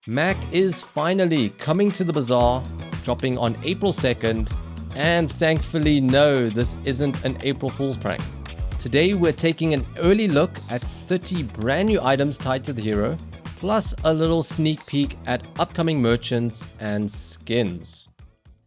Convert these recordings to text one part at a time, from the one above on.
Mac is finally coming to the Bazaar, dropping on April 2nd, and thankfully no, this isn't an April Fool's prank. Today we're taking an early look at 30 brand new items tied to the hero, plus a little sneak peek at upcoming merchants and skins.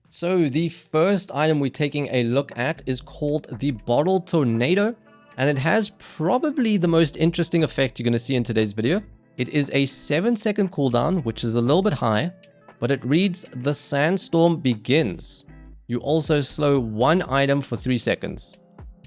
So the first item we're taking a look at is called the Bottle Tornado, and it has probably the most interesting effect you're going to see in today's video. It is a 7-second cooldown, which is a little bit high, but it reads, "The sandstorm begins." You also slow one item for 3 seconds.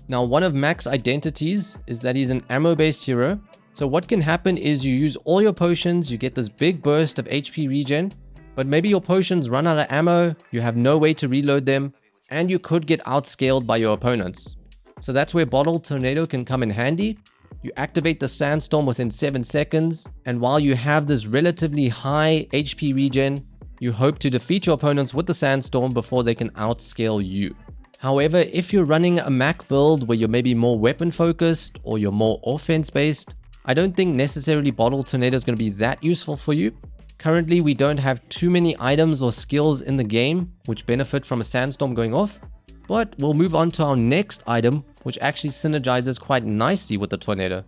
Now, one of Mac's identities is that he's an ammo-based hero. So what can happen is you use all your potions, you get this big burst of HP regen, but maybe your potions run out of ammo, you have no way to reload them, and you could get outscaled by your opponents. So that's where Bottle Tornado can come in handy. You activate the sandstorm within 7 seconds, and while you have this relatively high HP regen, you hope to defeat your opponents with the sandstorm before they can outscale you. However, if you're running a Mac build where you're maybe more weapon focused or you're more offense based, I don't think necessarily Bottle Tornado is going to be that useful for you. Currently, we don't have too many items or skills in the game which benefit from a sandstorm going off, but we'll move on to our next item, which actually synergizes quite nicely with the tornado.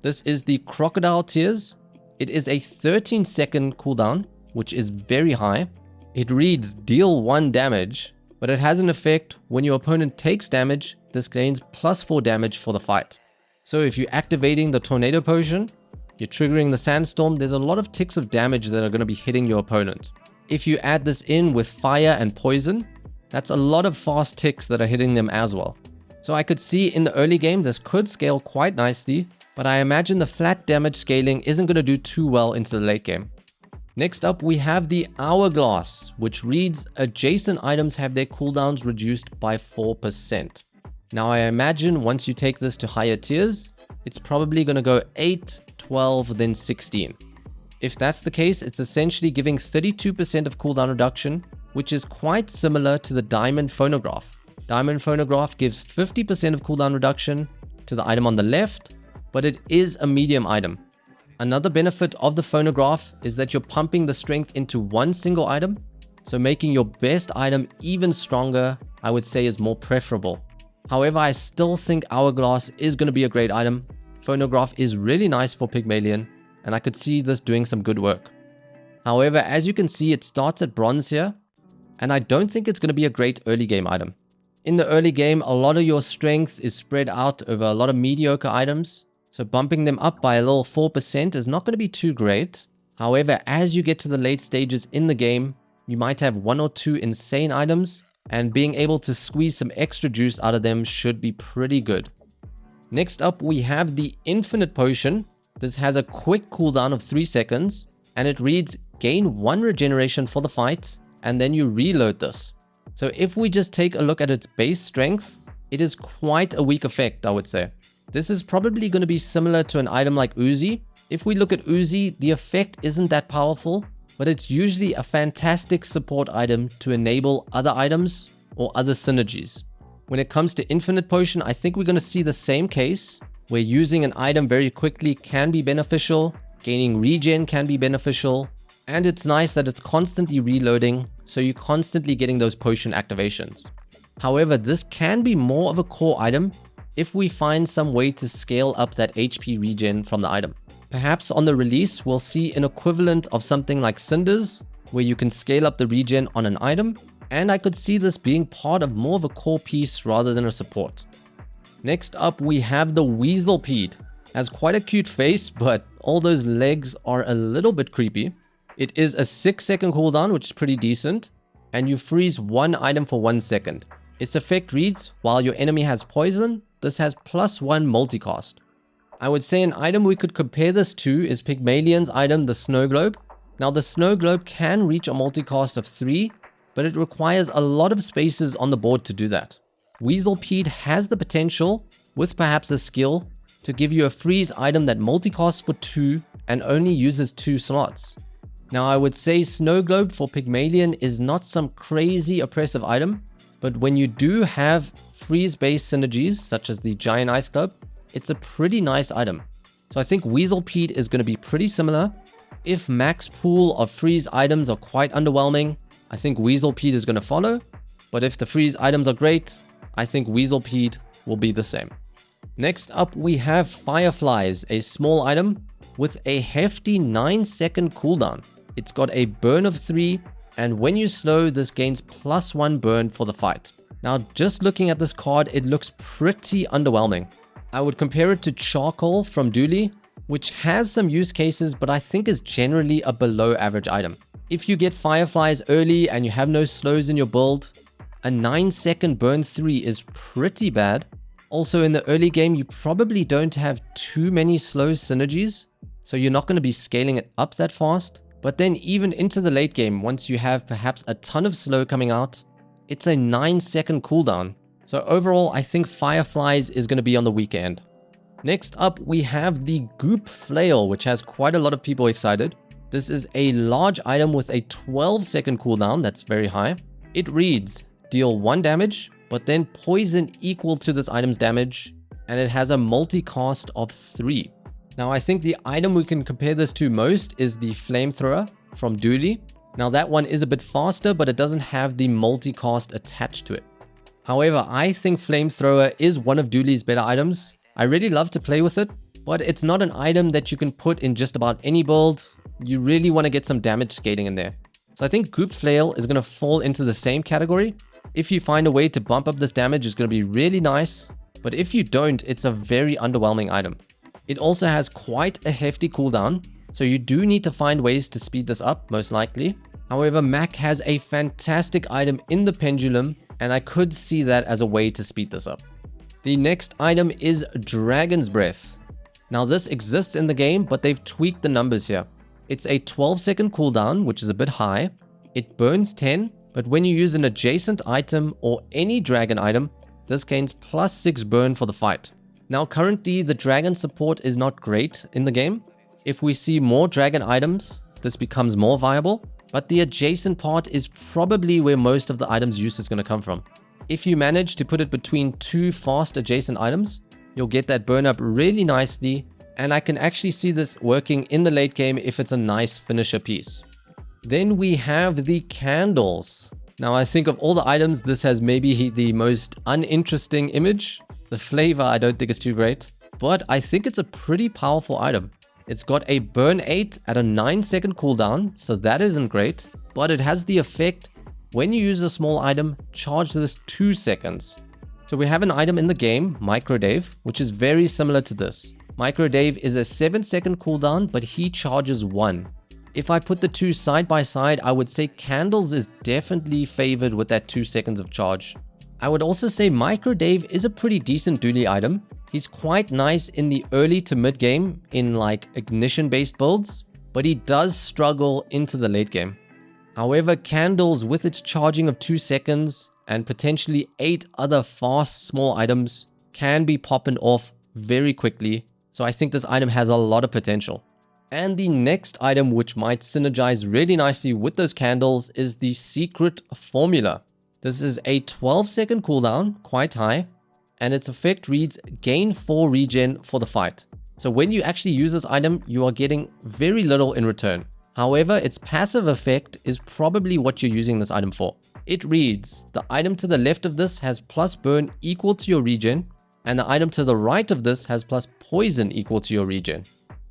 This is the Crocodile Tears. It is a 13-second cooldown, which is very high. It reads deal 1 damage, but it has an effect when your opponent takes damage, this gains +4 damage for the fight. So if you're activating the tornado potion, you're triggering the sandstorm, there's a lot of ticks of damage that are going to be hitting your opponent. If you add this in with fire and poison, that's a lot of fast ticks that are hitting them as well. So I could see in the early game this could scale quite nicely, but I imagine the flat damage scaling isn't going to do too well into the late game. Next up we have the Hourglass, which reads, adjacent items have their cooldowns reduced by 4%. Now I imagine once you take this to higher tiers, it's probably going to go 8, 12, then 16. If that's the case, it's essentially giving 32% of cooldown reduction, which is quite similar to the Diamond Phonograph. Diamond Phonograph gives 50% of cooldown reduction to the item on the left, but it is a medium item. Another benefit of the Phonograph is that you're pumping the strength into one single item, so making your best item even stronger, I would say, is more preferable. However, I still think Hourglass is going to be a great item. Phonograph is really nice for Pygmalion, and I could see this doing some good work. However, as you can see, it starts at bronze here, and I don't think it's going to be a great early game item. In the early game, a lot of your strength is spread out over a lot of mediocre items, so bumping them up by a little 4% is not going to be too great. However, as you get to the late stages in the game, you might have 1 or 2 insane items, and being able to squeeze some extra juice out of them should be pretty good. Next up, we have the Infinite Potion. This has a quick cooldown of 3 seconds, and it reads, gain 1 regeneration for the fight, and then you reload this. So if we just take a look at its base strength, it is quite a weak effect, I would say. This is probably going to be similar to an item like Uzi. If we look at Uzi, the effect isn't that powerful, but it's usually a fantastic support item to enable other items or other synergies. When it comes to Infinite Potion, I think we're going to see the same case, where using an item very quickly can be beneficial, gaining regen can be beneficial, and it's nice that it's constantly reloading, so you're constantly getting those potion activations. However, this can be more of a core item if we find some way to scale up that HP regen from the item. Perhaps on the release, we'll see an equivalent of something like Cinders, where you can scale up the regen on an item, and I could see this being part of more of a core piece rather than a support. Next up, we have the Weaselpede. Has quite a cute face, but all those legs are a little bit creepy. It is a 6-second cooldown, which is pretty decent, and you freeze one item for 1 second. Its effect reads, while your enemy has poison, this has +1 multicast. I would say an item we could compare this to is Pygmalion's item, the Snow Globe. Now, the Snow Globe can reach a multicast of 3, but it requires a lot of spaces on the board to do that. Weaselpede has the potential, with perhaps a skill, to give you a freeze item that multicasts for 2 and only uses 2 slots. Now, I would say Snow Globe for Pygmalion is not some crazy oppressive item, but when you do have freeze-based synergies, such as the Giant Ice Globe, it's a pretty nice item. So I think Weaselpede is going to be pretty similar. if Mac's pool of freeze items are quite underwhelming, I think Weaselpede is going to follow. But if the freeze items are great, I think Weaselpede will be the same. Next up, we have Fireflies, a small item with a hefty 9-second cooldown. It's got a burn of 3, and when you slow, this gains +1 burn for the fight. Now, just looking at this card, it looks pretty underwhelming. I would compare it to Charcoal from Dooley, which has some use cases, but I think is generally a below average item. If you get Fireflies early and you have no slows in your build, a 9-second burn 3 is pretty bad. Also, in the early game, you probably don't have too many slow synergies, so you're not going to be scaling it up that fast. But then even into the late game, once you have perhaps a ton of slow coming out, it's a 9-second cooldown. So overall, I think Fireflies is going to be on the weaker end. Next up, we have the Goop Flail, which has quite a lot of people excited. This is a large item with a 12-second cooldown. That's very high. It reads, deal 1 damage, but then poison equal to this item's damage, and it has a multi-cast of 3. Now, I think the item we can compare this to most is the Flamethrower from Dooley. Now, that one is a bit faster, but it doesn't have the multi-cast attached to it. However, I think Flamethrower is one of Dooley's better items. I really love to play with it, but it's not an item that you can put in just about any build. You really want to get some damage scaling in there. So I think Goop Flail is going to fall into the same category. If you find a way to bump up this damage, it's going to be really nice. But if you don't, it's a very underwhelming item. It also has quite a hefty cooldown, so you do need to find ways to speed this up, most likely. However, Mac has a fantastic item in the Pendulum, and I could see that as a way to speed this up. The next item is Dragon's Breath. Now, this exists in the game, but they've tweaked the numbers here. It's a 12-second cooldown, which is a bit high. It burns 10, but when you use an adjacent item or any dragon item, this gains +6 burn for the fight. Now, currently, the dragon support is not great in the game. If we see more dragon items, this becomes more viable, but the adjacent part is probably where most of the item's use is going to come from. If you manage to put it between 2 fast adjacent items, you'll get that burn up really nicely, and I can actually see this working in the late game if it's a nice finisher piece. Then we have the candles. Now, I think of all the items, this has maybe the most uninteresting image. The flavor I don't think is too great, but I think it's a pretty powerful item. It's got a burn 8 at a 9-second cooldown, so that isn't great, but it has the effect, when you use a small item, charge this 2 seconds. So we have an item in the game, Microdave, which is very similar to this. Microdave is a 7-second cooldown, but he charges 1. If I put the two side by side, I would say Candles is definitely favored with that 2 seconds of charge. I would also say Microdave is a pretty decent duty item. He's quite nice in the early to mid game in like ignition based builds, but he does struggle into the late game. However, Candles with its charging of 2 seconds and potentially 8 other fast small items can be popping off very quickly. So I think this item has a lot of potential. And the next item which might synergize really nicely with those candles is the Secret Formula. This is a 12-second cooldown, quite high, and its effect reads gain 4 regen for the fight. So when you actually use this item, you are getting very little in return. However, its passive effect is probably what you're using this item for. It reads, the item to the left of this has plus burn equal to your regen, and the item to the right of this has plus poison equal to your regen.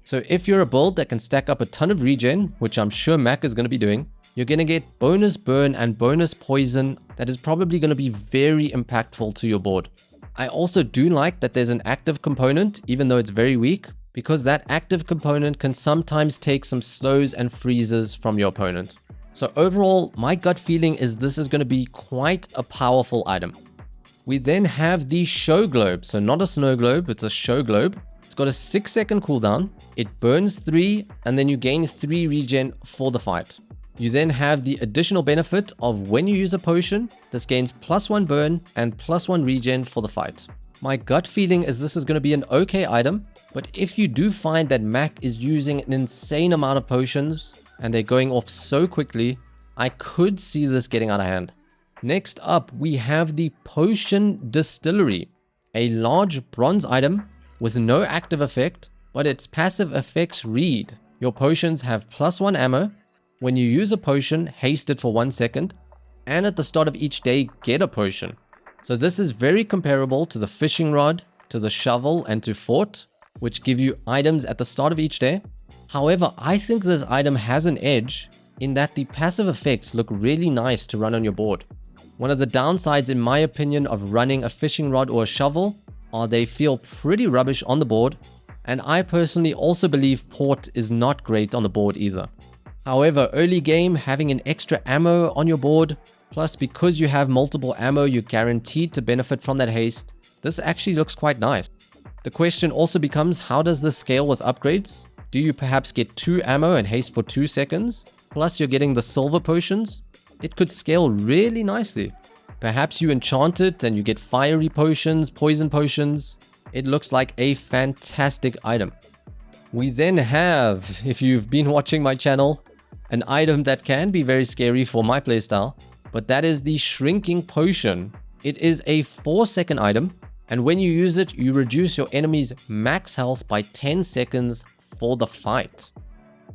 So if you're a build that can stack up a ton of regen, which I'm sure Mac is going to be doing, you're going to get bonus burn and bonus poison that is probably going to be very impactful to your board. I also do like that there's an active component, even though it's very weak, because that active component can sometimes take some slows and freezes from your opponent. So overall, my gut feeling is this is going to be quite a powerful item. We then have the Show Globe. So not a snow globe, it's a show globe. It's got a 6-second cooldown. It burns 3, and then you gain 3 regen for the fight. You then have the additional benefit of when you use a potion, this gains +1 burn and +1 regen for the fight. My gut feeling is this is going to be an okay item, but if you do find that Mac is using an insane amount of potions and they're going off so quickly, I could see this getting out of hand. Next up, we have the Potion Distillery, a large bronze item with no active effect, but its passive effects read, Your potions have +1 ammo. When you use a potion, haste it for 1 second. And at the start of each day, get a potion. So this is very comparable to the fishing rod, to the shovel, and to fort, which give you items at the start of each day. However, I think this item has an edge in that the passive effects look really nice to run on your board. One of the downsides, in my opinion, of running a fishing rod or a shovel are they feel pretty rubbish on the board, and I personally also believe port is not great on the board either. However, early game, having an extra ammo on your board, plus because you have multiple ammo, you're guaranteed to benefit from that haste. This actually looks quite nice. The question also becomes, how does this scale with upgrades? Do you perhaps get 2 ammo and haste for 2 seconds? Plus you're getting the silver potions? It could scale really nicely. Perhaps you enchant it and you get fiery potions, poison potions. It looks like a fantastic item. We then have, if you've been watching my channel, an item that can be very scary for my playstyle, but that is the shrinking potion. It is a 4-second item, and when you use it, you reduce your enemy's max health by 10 seconds for the fight.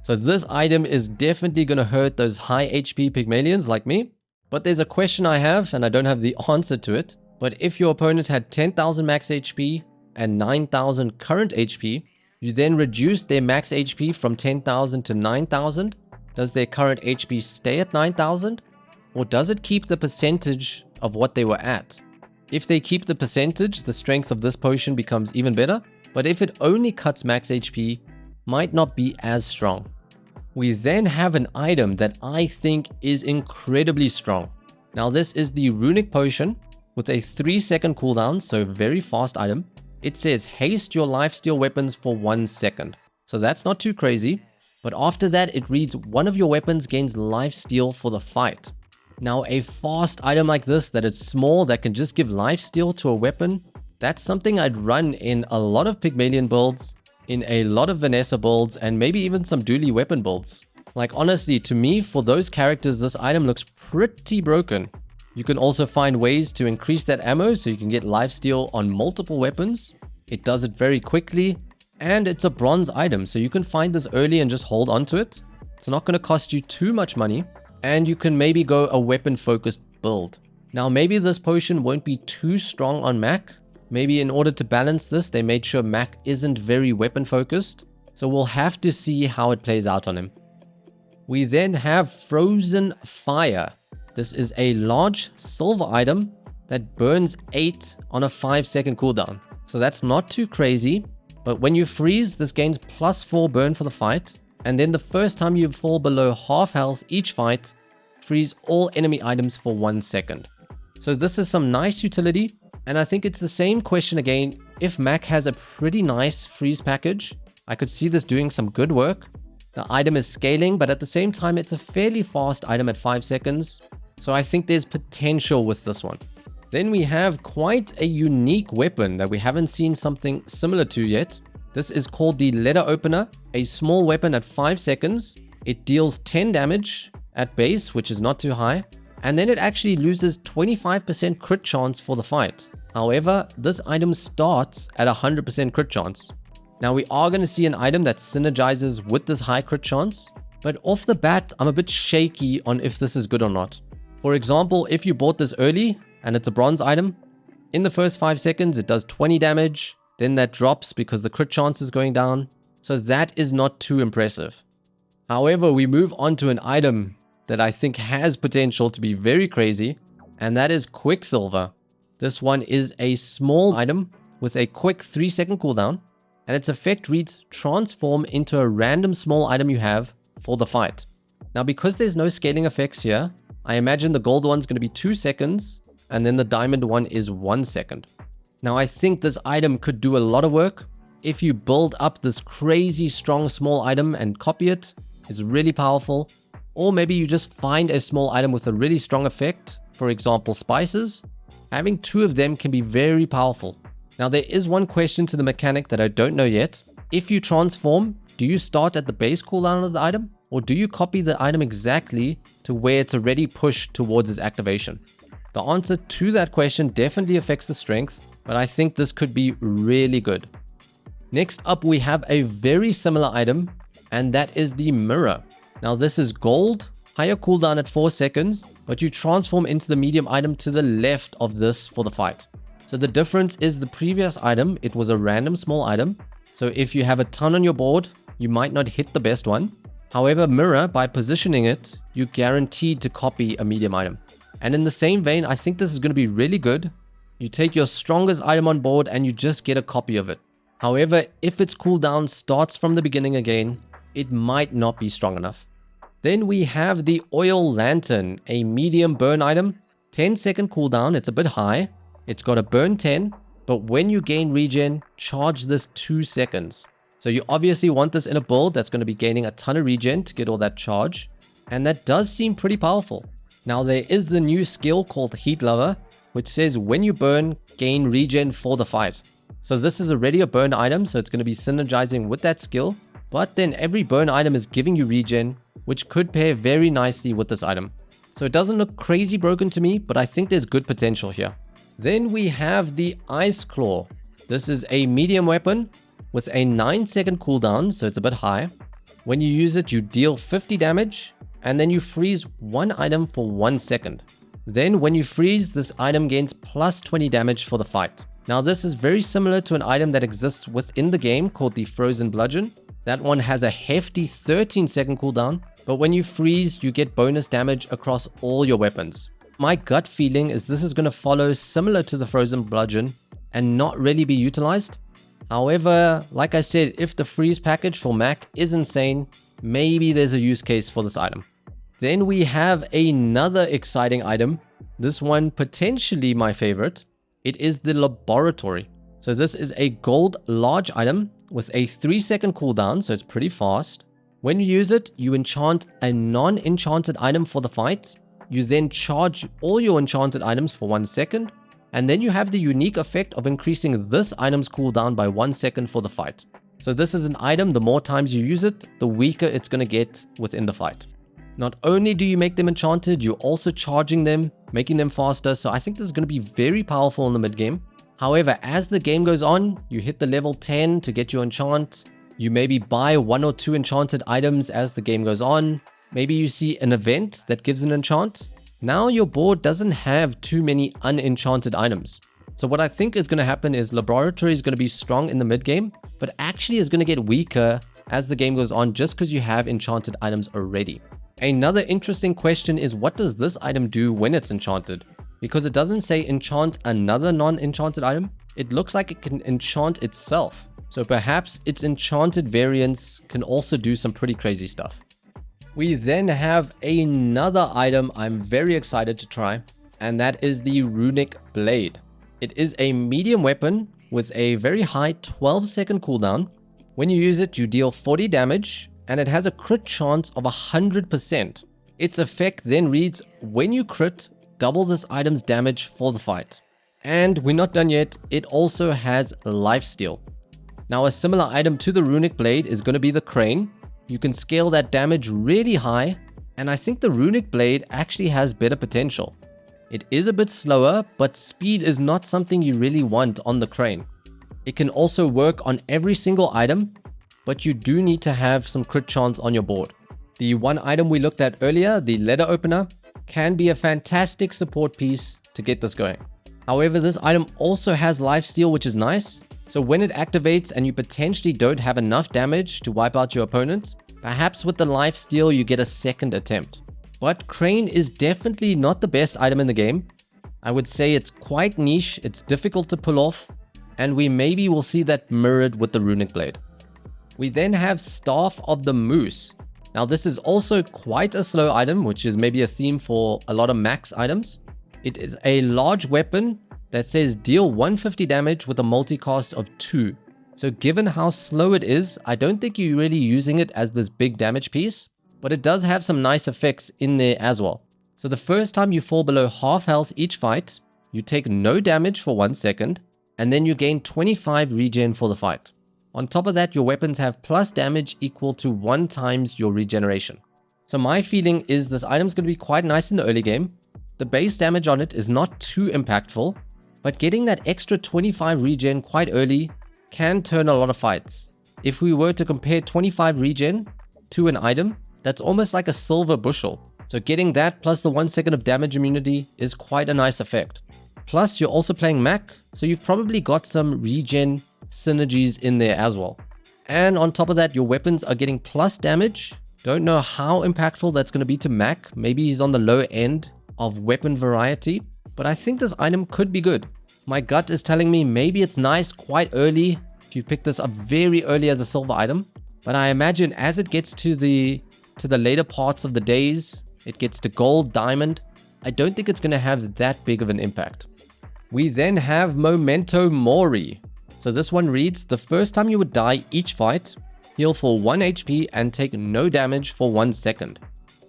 So this item is definitely going to hurt those high HP Pygmalions like me. But there's a question I have, and I don't have the answer to it. But if your opponent had 10,000 max HP and 9,000 current HP, you then reduce their max HP from 10,000 to 9,000. Does their current HP stay at 9,000? Or does it keep the percentage of what they were at? If they keep the percentage, the strength of this potion becomes even better. But if it only cuts max HP, might not be as strong. We then have an item that I think is incredibly strong. Now this is the runic potion with a 3-second cooldown, so very fast item. It says haste your lifesteal weapons for 1 second. So that's not too crazy. But after that, it reads one of your weapons gains lifesteal for the fight. Now a fast item like this that is small, that can just give lifesteal to a weapon, that's something I'd run in a lot of Pygmalion builds, in a lot of Vanessa builds, and maybe even some dually weapon builds. Like honestly, to me, for those characters, this item looks pretty broken. You can also find ways to increase that ammo so you can get lifesteal on multiple weapons. It does it very quickly, and it's a bronze item, so you can find this early and just hold on to it. It's not going to cost you too much money, and you can maybe go a weapon focused build. Now maybe this potion won't be too strong on Mac. Maybe in order to balance this, they made sure Mac isn't very weapon focused. So we'll have to see how it plays out on him. We then have Frozen Fire. This is a large silver item that burns 8 on a 5-second cooldown. So that's not too crazy. But when you freeze, this gains +4 burn for the fight. And then the first time you fall below half health each fight, freeze all enemy items for 1 second. So this is some nice utility. And I think it's the same question again. If Mac has a pretty nice freeze package, I could see this doing some good work. The item is scaling, but at the same time, it's a fairly fast item at 5 seconds. So I think there's potential with this one. Then we have quite a unique weapon that we haven't seen something similar to yet. This is called the Letter Opener, a small weapon at 5 seconds. It deals 10 damage at base, which is not too high. And then it actually loses 25% crit chance for the fight. However, this item starts at 100% crit chance. Now we are going to see an item that synergizes with this high crit chance, but off the bat, I'm a bit shaky on if this is good or not. For example, if you bought this early and it's a bronze item, in the first 5 seconds, it does 20 damage. Then that drops because the crit chance is going down. So that is not too impressive. However, we move on to an item that I think has potential to be very crazy, and that is Quicksilver. This one is a small item with a quick 3-second cooldown, and its effect reads transform into a random small item you have for the fight. Now, because there's no scaling effects here, I imagine the gold one's going to be 2 seconds, and then the diamond one is 1 second. Now, I think this item could do a lot of work. If you build up this crazy strong small item and copy it, it's really powerful. Or maybe you just find a small item with a really strong effect, for example, spices. Having 2 of them can be very powerful. Now, there is one question to the mechanic that I don't know yet. If you transform, do you start at the base cooldown of the item? Or do you copy the item exactly to where it's already pushed towards its activation? The answer to that question definitely affects the strength, but I think this could be really good. Next up, we have a very similar item, and that is the mirror. Now this is gold, higher cooldown at 4 seconds, but you transform into the medium item to the left of this for the fight. So the difference is the previous item, it was a random small item. So if you have a ton on your board, you might not hit the best one. However, mirror, by positioning it, you're guaranteed to copy a medium item. And in the same vein, I think this is going to be really good. You take your strongest item on board and you just get a copy of it. However, if its cooldown starts from the beginning again, it might not be strong enough. Then we have the oil lantern, a medium burn item. 10-second cooldown, it's a bit high. It's got a burn 10, but when you gain regen, charge this 2 seconds. So you obviously want this in a build that's going to be gaining a ton of regen to get all that charge. And that does seem pretty powerful. Now there is the new skill called Heat Lover, which says when you burn, gain regen for the fight. So this is already a burn item, so it's going to be synergizing with that skill. But then every burn item is giving you regen, which could pair very nicely with this item. So it doesn't look crazy broken to me, but I think there's good potential here. Then we have the Ice Claw. This is a medium weapon with a 9-second cooldown, so it's a bit high. When you use it, you deal 50 damage, and then you freeze one item for 1 second. Then when you freeze, this item gains plus 20 damage for the fight. Now this is very similar to an item that exists within the game called the Frozen Bludgeon. That one has a hefty 13-second cooldown, but when you freeze, you get bonus damage across all your weapons. My gut feeling is this is going to follow similar to the Frozen Bludgeon and not really be utilized. However, like I said, if the freeze package for Mac is insane, maybe there's a use case for this item. Then we have another exciting item. This one potentially my favorite. It is the Laboratory. So this is a gold large item with a 3-second cooldown, so it's pretty fast. When you use it, you enchant a non-enchanted item for the fight. You then charge all your enchanted items for 1 second, and then you have the unique effect of increasing this item's cooldown by 1 second for the fight. So this is an item, the more times you use it, the weaker it's going to get within the fight. Not only do you make them enchanted, you're also charging them, making them faster, so I think this is going to be very powerful in the mid game. However, as the game goes on, you hit the level 10 to get your enchant. You maybe buy 1 or 2 enchanted items as the game goes on. Maybe you see an event that gives an enchant. Now your board doesn't have too many unenchanted items. So what I think is going to happen is Laboratory is going to be strong in the mid game, but actually is going to get weaker as the game goes on just because you have enchanted items already. Another interesting question is, what does this item do when it's enchanted? Because it doesn't say enchant another non-enchanted item. It looks like it can enchant itself. So perhaps its enchanted variants can also do some pretty crazy stuff. We then have another item I'm very excited to try, and that is the Runic Blade. It is a medium weapon with a very high 12-second cooldown. When you use it, you deal 40 damage, and it has a crit chance of 100%. Its effect then reads, when you crit, double this item's damage for the fight. And we're not done yet, it also has lifesteal. Now a similar item to the Runic Blade is going to be the Crane. You can scale that damage really high, and I think the Runic Blade actually has better potential. It is a bit slower, but speed is not something you really want on the Crane. It can also work on every single item, but you do need to have some crit chance on your board. The one item we looked at earlier, the letter opener, can be a fantastic support piece to get this going. However, this item also has lifesteal, which is nice. So when it activates and you potentially don't have enough damage to wipe out your opponent, perhaps with the lifesteal you get a second attempt. But Crane is definitely not the best item in the game. I would say it's quite niche, it's difficult to pull off, and we maybe will see that mirrored with the Runic Blade. We then have Staff of the Moose. Now this is also quite a slow item, which is maybe a theme for a lot of max items. It is a large weapon that says deal 150 damage with a multicast of 2. So given how slow it is, I don't think you're really using it as this big damage piece, but it does have some nice effects in there as well. So the first time you fall below half health each fight, you take no damage for 1 second, and then you gain 25 regen for the fight. On top of that, your weapons have plus damage equal to 1 times your regeneration. So my feeling is this item's going to be quite nice in the early game. The base damage on it is not too impactful, but getting that extra 25 regen quite early can turn a lot of fights. If we were to compare 25 regen to an item, that's almost like a silver bushel. So getting that plus the 1 second of damage immunity is quite a nice effect. Plus, you're also playing Mac, so you've probably got some regen synergies in there as well. And on top of that, your weapons are getting plus damage. Don't know how impactful that's going to be to Mac. Maybe he's on the low end of weapon variety, but I think this item could be good. My gut is telling me maybe it's nice quite early if you pick this up very early as a silver item. But I imagine as it gets to the later parts of the days, it gets to gold, diamond, I don't think it's going to have that big of an impact. We then have Memento Mori. So this one reads, the first time you would die each fight, heal for 1 HP and take no damage for 1 second.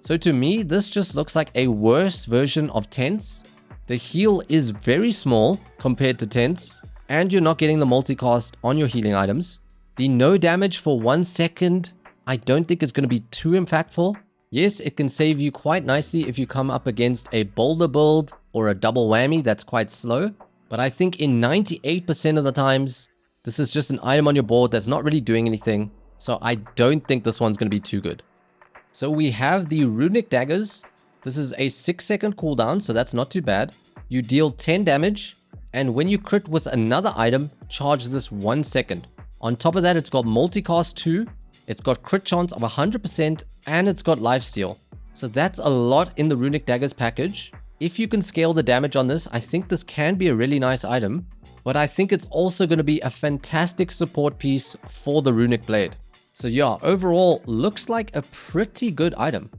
So to me, this just looks like a worse version of Tense. The heal is very small compared to Tense, and you're not getting the multicast on your healing items. The no damage for 1 second, I don't think it's going to be too impactful. Yes, it can save you quite nicely if you come up against a boulder build or a double whammy that's quite slow. But I think in 98% of the times, this is just an item on your board that's not really doing anything. So I don't think this one's going to be too good. So we have the Runic Daggers. This is a 6-second cooldown, so that's not too bad. You deal 10 damage, and when you crit with another item, charge this 1 second. On top of that, it's got multicast 2, it's got crit chance of 100%, and it's got lifesteal. So that's a lot in the Runic Daggers package. If you can scale the damage on this, I think this can be a really nice item. But I think it's also going to be a fantastic support piece for the Runic Blade. So yeah, overall, looks like a pretty good item.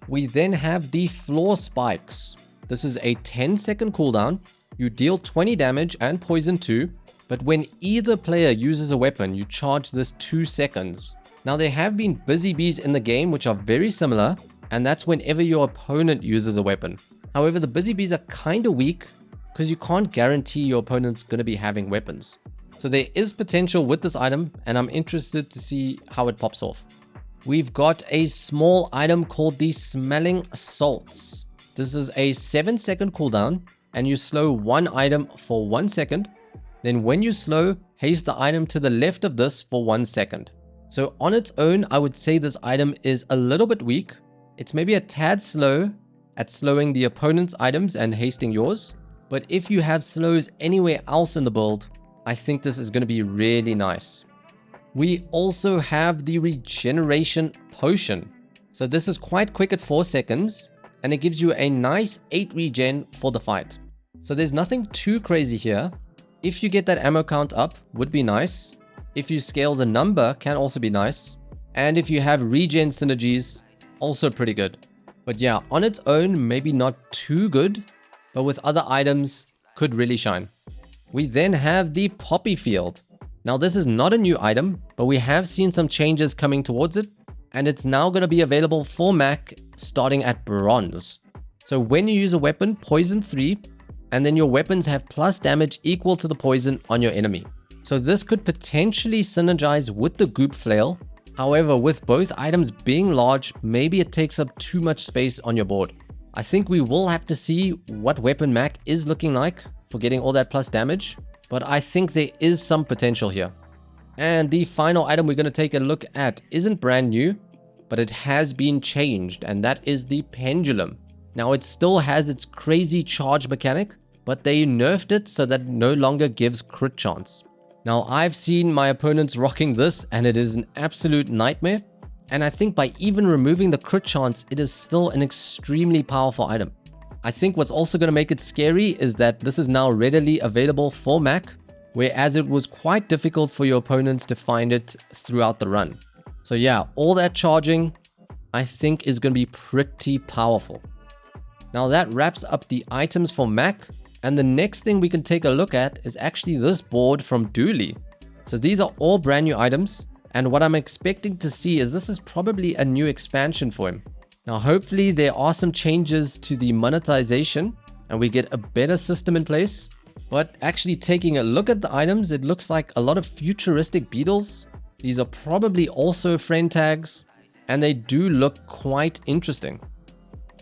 We then have the Floor Spikes. This is a 10-second cooldown. You deal 20 damage and poison 2, but when either player uses a weapon, you charge this 2 seconds. Now there have been busy bees in the game which are very similar, and that's whenever your opponent uses a weapon. However, the busy bees are kind of weak because you can't guarantee your opponent's going to be having weapons. So there is potential with this item, and I'm interested to see how it pops off. We've got a small item called the Smelling Salts. This is a 7-second cooldown, and you slow one item for 1 second. Then when you slow, haste the item to the left of this for 1 second. So on its own, I would say this item is a little bit weak. It's maybe a tad slow at slowing the opponent's items and hasting yours. But if you have slows anywhere else in the build, I think this is going to be really nice. We also have the Regeneration Potion. So this is quite quick at 4 seconds, and it gives you a nice 8 regen for the fight. So there's nothing too crazy here. If you get that ammo count up, would be nice. If you scale the number, can also be nice. And if you have regen synergies, also pretty good. But yeah, on its own, maybe not too good, but with other items, could really shine. We then have the Poppy Field. Now this is not a new item, but we have seen some changes coming towards it, and it's now going to be available for Mac starting at Bronze. So when you use a weapon, poison 3, and then your weapons have plus damage equal to the poison on your enemy. So this could potentially synergize with the Goop Flail. However, with both items being large, maybe it takes up too much space on your board. I think we will have to see what weapon Mac is looking like for getting all that plus damage, but I think there is some potential here. And the final item we're going to take a look at isn't brand new, but it has been changed, and that is the Pendulum. Now it still has its crazy charge mechanic, but they nerfed it so that it no longer gives crit chance. Now I've seen my opponents rocking this, and it is an absolute nightmare. And I think by even removing the crit chance, it is still an extremely powerful item. I think what's also going to make it scary is that this is now readily available for Mac, whereas it was quite difficult for your opponents to find it throughout the run. So yeah, all that charging, I think is going to be pretty powerful. Now that wraps up the items for Mac, and the next thing we can take a look at is actually this board from Dooley. So these are all brand new items, and what I'm expecting to see is this is probably a new expansion for him. Now hopefully there are some changes to the monetization and we get a better system in place. But actually taking a look at the items, it looks like a lot of futuristic beetles. These are probably also friend tags, and they do look quite interesting.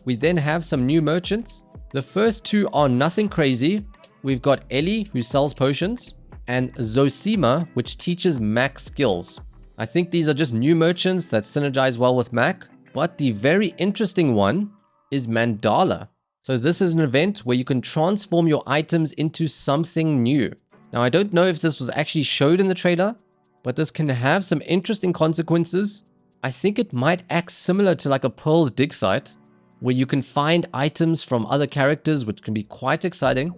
We then have some new merchants. The first two are nothing crazy. We've got Ellie, who sells potions, and Zosima, which teaches Mac skills. I think these are just new merchants that synergize well with Mac. But the very interesting one is Mandala. So this is an event where you can transform your items into something new. Now, I don't know if this was actually showed in the trailer, but this can have some interesting consequences. I think it might act similar to like a Pearl's dig site, where you can find items from other characters, which can be quite exciting.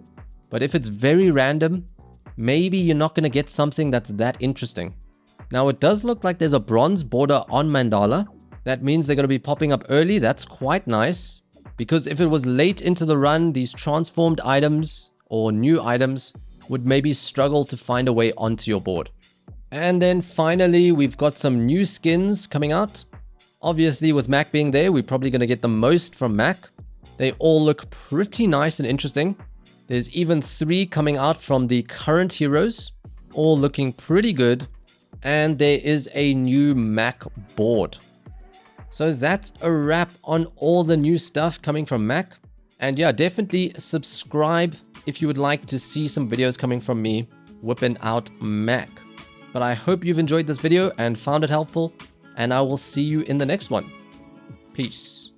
But if it's very random, maybe you're not going to get something that's that interesting. Now, it does look like there's a bronze border on Mandala. That means they're going to be popping up early. That's quite nice. Because if it was late into the run, these transformed items or new items would maybe struggle to find a way onto your board. And then finally, we've got some new skins coming out. Obviously, with Mac being there, we're probably going to get the most from Mac. They all look pretty nice and interesting. There's even 3 coming out from the current heroes, all looking pretty good. And there is a new Mac board. So that's a wrap on all the new stuff coming from Mac. And yeah, definitely subscribe if you would like to see some videos coming from me whipping out Mac. But I hope you've enjoyed this video and found it helpful, and I will see you in the next one. Peace.